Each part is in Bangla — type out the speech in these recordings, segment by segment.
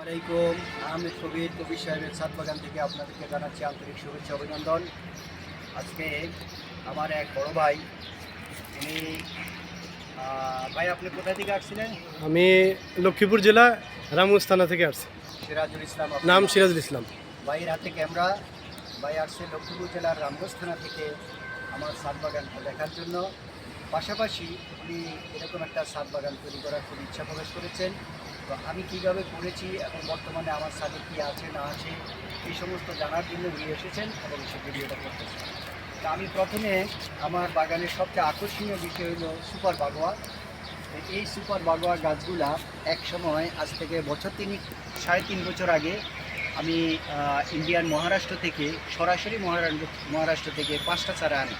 আলাইকুম। আহমেদ কবির সাহেবের ছাদ বাগান থেকে আপনাদেরকে জানাচ্ছি আন্তরিক শুভেচ্ছা অভিনন্দন। আজকে আমার এক বড় ভাই, উনি ভাই আপনি কোথা থেকে আসছিলেন? আমি লক্ষ্মীপুর জেলা রামগঞ্জ থানা থেকে আসছি। সিরাজুল ইসলাম। নাম সিরাজুল ইসলাম। ভাইয়ের হাতে ক্যামেরা। ভাই আসছে লক্ষ্মীপুর জেলার রামগঞ্জ থানা থেকে আমার ছাদ বাগানটা দেখার জন্য। পাশাপাশি উনি এরকম একটা ছাদ বাগান তৈরি করার খুব ইচ্ছা প্রকাশ করেছেন। তো আমি কীভাবে করেছি এবং বর্তমানে আমার ছাদে কী আছে না আছে এই সমস্ত জানার জন্য উনি এসেছেন এবং সে ভিডিওটা করতেছেন। তা আমি প্রথমে আমার বাগানের সবচেয়ে আকর্ষণীয় বিষয় হলো সুপার বাগোয়া। এই সুপার বাগোয়া গাছগুলা এক সময় আজ থেকে বছর 3.5 বছর আগে আমি ইন্ডিয়ান মহারাষ্ট্র থেকে সরাসরি মহারাষ্ট্র থেকে 5টা চারা আনি।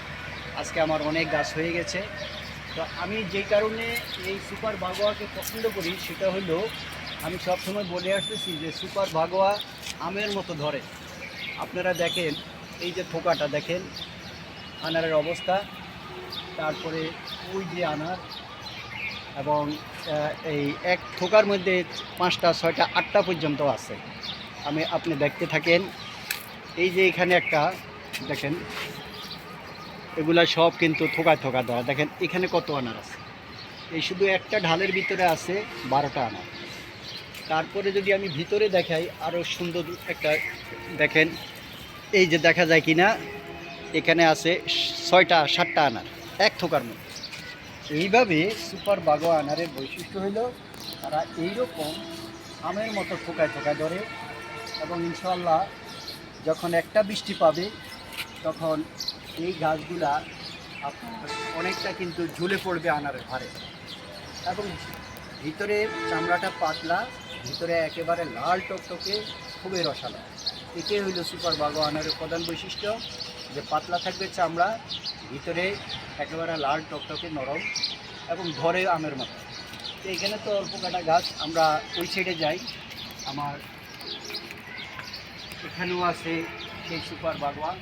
আজকে আমার অনেক গাছ হয়ে গেছে। তো আমি যেই কারণে এই সুপার বাগোয়াকে পছন্দ করি সেটা হলো আমি সবসময় বলে আসতেছি যে সুপার বাগোয়া আমের মতো ধরে। আপনারা দেখেন এই যে থোকাটা দেখেন, আনারের অবস্থা, তারপরে ওই যে আনার, এবং এই এক থোকার মধ্যে 5টা 6টা 8টা পর্যন্ত আছে। আপনি দেখতে থাকেন। এই যে এখানে একটা দেখেন, এগুলা সব কিন্তু থোকায় থোকা দেওয়া। দেখেন এখানে কত আনার আছে, এই শুধু একটা ঢালের ভিতরে আছে 12টা আনার। তারপরে যদি আমি ভিতরে দেখাই আরও সুন্দর একটা দেখেন, এই যে দেখা যায় কি না, এখানে আছে 6টা 7টা আনার এক থোকার মধ্যে। এইভাবে সুপার বাগোয়া আনারের বৈশিষ্ট্য হলো তারা এইরকম আমের মতো থোকায় থোকায় ধরে, এবং ইনশাআল্লাহ যখন একটা বৃষ্টি পাবে তখন এই গাছগুলা আপনার অনেকটা কিন্তু ঝুলে পড়বে আনারের ভারে, এবং ভিতরে চামড়াটা পাতলা, ভিতরে একেবারে লাল টকটকে, খুবই রসালো। এটাই হইল সুপার বাগোয়া আনারের প্রধান বৈশিষ্ট্য, যে পাতলা থাকবে চামড়া, ভিতরে একেবারে লাল টকটকে নরম এবং ধরে আমের মতো। তো এখানে তো অল্প কাটা গাছ, আমরা ওই সাইডে যাই। আমার এখানেও আছে সেই সুপার বাগোয়া।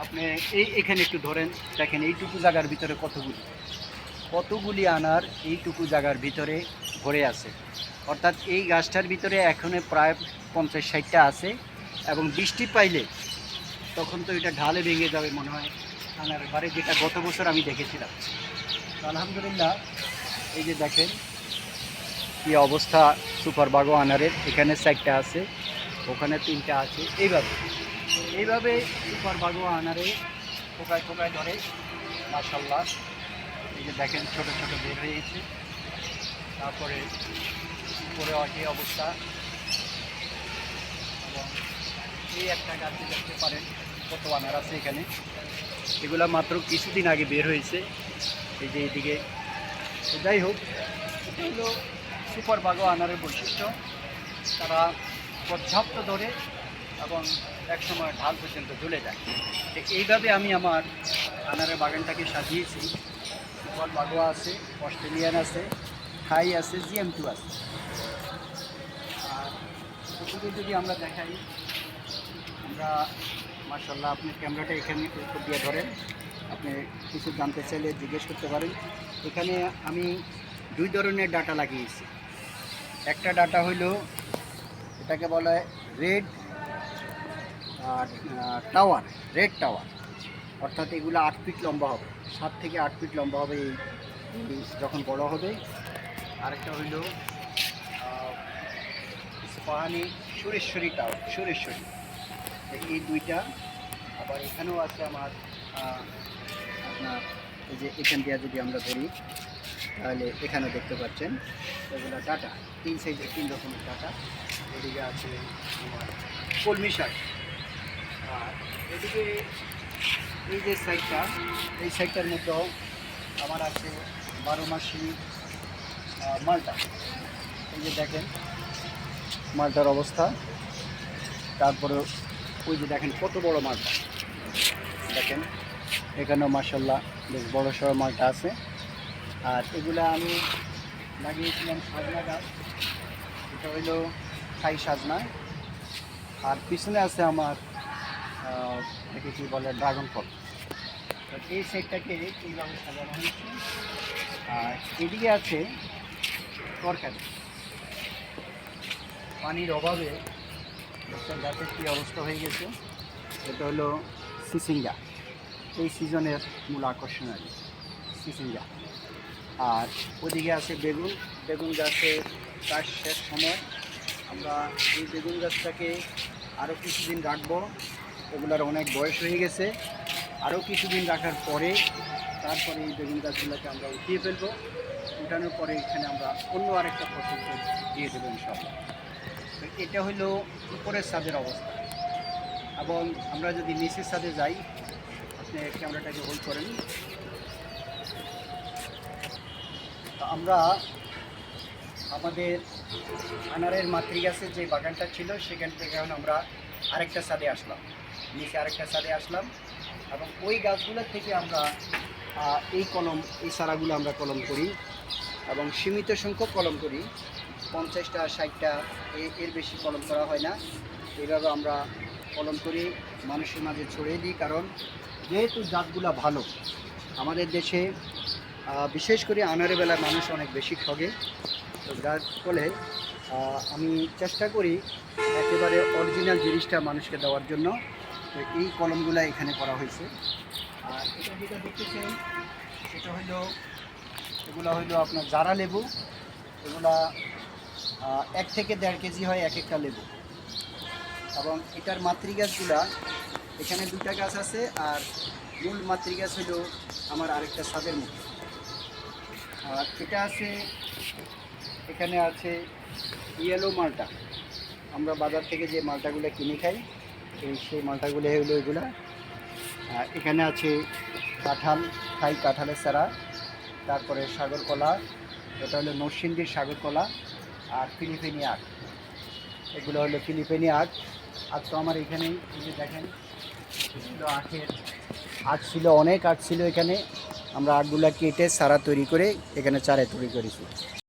আপনি এখানে একটু ধরেন, দেখেন এইটুকু জায়গার ভিতরে কতগুলি আনার এইটুকু জায়গার ভিতরে ভরে আছে। অর্থাৎ এই গাছটার ভিতরে এখনো প্রায় 50-60টা আছে, এবং বৃষ্টি পাইলে তখন তো এটা ঢালে ভেঙে যাবে মনে হয় আনারের বারে, যেটা গত বছর আমি দেখেছিলাম। আলহামদুলিল্লাহ, এই যে দেখেন কী অবস্থা সুপার বাগোয়া আনারের। এখানে 4টা আছে, ওখানে 3টা আছে। এইভাবে সুপার বাগোয়া আনারে থোকায় থোকায় ধরে মাশাআল্লাহ। এই যে দেখেন ছোট ছোট বের হয়েছে, তারপরে উপরে অটি অবস্থা, এবং এই একটা গাছে দেখতে পারেন কত আনার আছে এখানে। এগুলা মাত্র কিছুদিন আগে বের হয়েছে, এই যে এইদিকে। তো যাই হোক, এটা হলো সুপার বাগোয়া আনারের বৈশিষ্ট্য। তারা পর্যাপ্ত ধরে এবং একসময় ঢাল পর্যন্ত ঝুলে যায়। তো এইভাবে আমি আমার আনারের বাগানটাকে সাজিয়েছি। সুপার বাগোয়া আছে, অস্ট্রেলিয়ান আছে, থাই আছে, GM2 আছে। আর ওদিকে যদি আমরা দেখাই, আমরা মাশাআল্লাহ, আপনি ক্যামেরাটা এখানে উপর দিয়ে ধরেন, আপনি কিছু জানতে চাইলে জিজ্ঞেস করতে পারেন। এখানে আমি 2 ধরনের ডাটা লাগিয়েছি। একটা ডাটা হইল, এটাকে বলা হয় রেড রেড টাওয়ার, অর্থাৎ এগুলো 8 ফিট লম্বা হবে, 7 থেকে 8 ফিট লম্বা হবে এই যখন বড় হবে। আরেকটা হইল ইস্পাহানি সুরেশ্বরী। এই 2টা। আবার এখানেও আছে আমার আপনার, এই যে এখান দিয়ে যদি আমরা ধরি তাহলে এখানে দেখতে পাচ্ছেন এগুলো ডাটা, 3 সাইজে 3 রকমের ডাটা। এদিকে আছে আমার কলমি শাক, আর এদিকে এই যে সাইডটা, এই সাইডটার মধ্যেও আমার আছে 12 মাসি মালটা। এই যে দেখেন মালটার অবস্থা। তারপরে ওই যে দেখেন কত বড় মালটা, দেখেন এখানেও মাশাআল্লাহ বেশ বড় সড়ো মালটা আছে। আর এগুলা আমি লাগিয়েছিলাম সাজনা গাছ, এটা হইল থাই সাজনা। আর পিছনে আছে আমার এটাকে কী বলে, ড্রাগন ফল। এই সাইডটাকে এইভাবে সাজানো হয়েছে। আর এদিকে আছে তরকারি। পানির অভাবে গাছের কী অবস্থা হয়ে গেছে। এটা হলো সিসিঙ্গা, এই সিজনের মূল আকর্ষণ আর কি, সিসিঙ্গা। আর ওদিকে আছে বেগুন, বেগুন গাছের চাষ শেষ সময়। আমরা এই বেগুন গাছটাকে আরও কিছুদিন রাখবো, এগুলোর অনেক বয়স হয়ে গেছে। আরও কিছুদিন রাখার পরে তারপরে এই বেগুন গাছগুলোকে আমরা উঠিয়ে ফেলবো। উঠানোর পরে এখানে আমরা অন্য আরেকটা ফসল দিয়ে দেবো ইনশাআল্লাহ। তো এটা হলো উপরের ছাদের অবস্থা। এবং আমরা যদি নিচের ছাদে যাই, আপনি ক্যামেরাটাকে হোল্ড করেন। তো আমরা আমাদের আনারের মাতৃ গাছের যে বাগানটা ছিল সেখান থেকে এখন আমরা আরেকটা ছাদে আসলাম, নিচে আরেকটা ছাদে আসলাম। এবং ওই গাছগুলোর থেকে আমরা এই চারাগুলো আমরা কলম করি এবং সীমিত সংখ্যক কলম করি, 50টা 60টা, এর বেশি কলম করা হয় না। এইভাবে আমরা কলম করি, মানুষের মাঝে ছড়িয়ে দিই। কারণ যেহেতু জাতগুলো ভালো, আমাদের দেশে বিশেষ করে আনারের বেলায় মানুষ অনেক বেশি ঠগে। তো যার ফলে আমি চেষ্টা করি একেবারে অরিজিনাল জিনিসটা মানুষকে দেওয়ার জন্য। তো এই কলমগুলো এখানে করা হয়েছে। আর এটা যেটা দেখতেছেন সেটা এগুলো হইলো আপনার জারা লেবু। এগুলা 1 থেকে 1.5 কেজি হয় এক একটা লেবু। এবং এটার মাতৃগাছগুলা, এখানে 2টা গাছ আছে, আর মূল মাতৃগাছ হলো আমার আরেকটা ছাদের মধ্যে। আর এটা আছে, এখানে আছে ইয়েলো মালটা। আমরা বাজার থেকে যে মালটাগুলো কিনে খাই, সেই মালটাগুলো হলো এগুলা। আর এখানে আছে কাঁঠাল, খাই কাঁঠালের চারা। তারপরে সাগর কলা, এটা হলো নরসিংদীর সাগর কলা। আর ফিলিপিনি আখ, এগুলো হলো ফিলিপিনি আখ। আখ তো আমার এখানেই, এই যে দেখেন ছিল আখের, আখ ছিল, অনেক আখ ছিল এখানে। আমরা আখগুলা কেটে চারা তৈরি করে এখানে চারা তৈরি করেছি।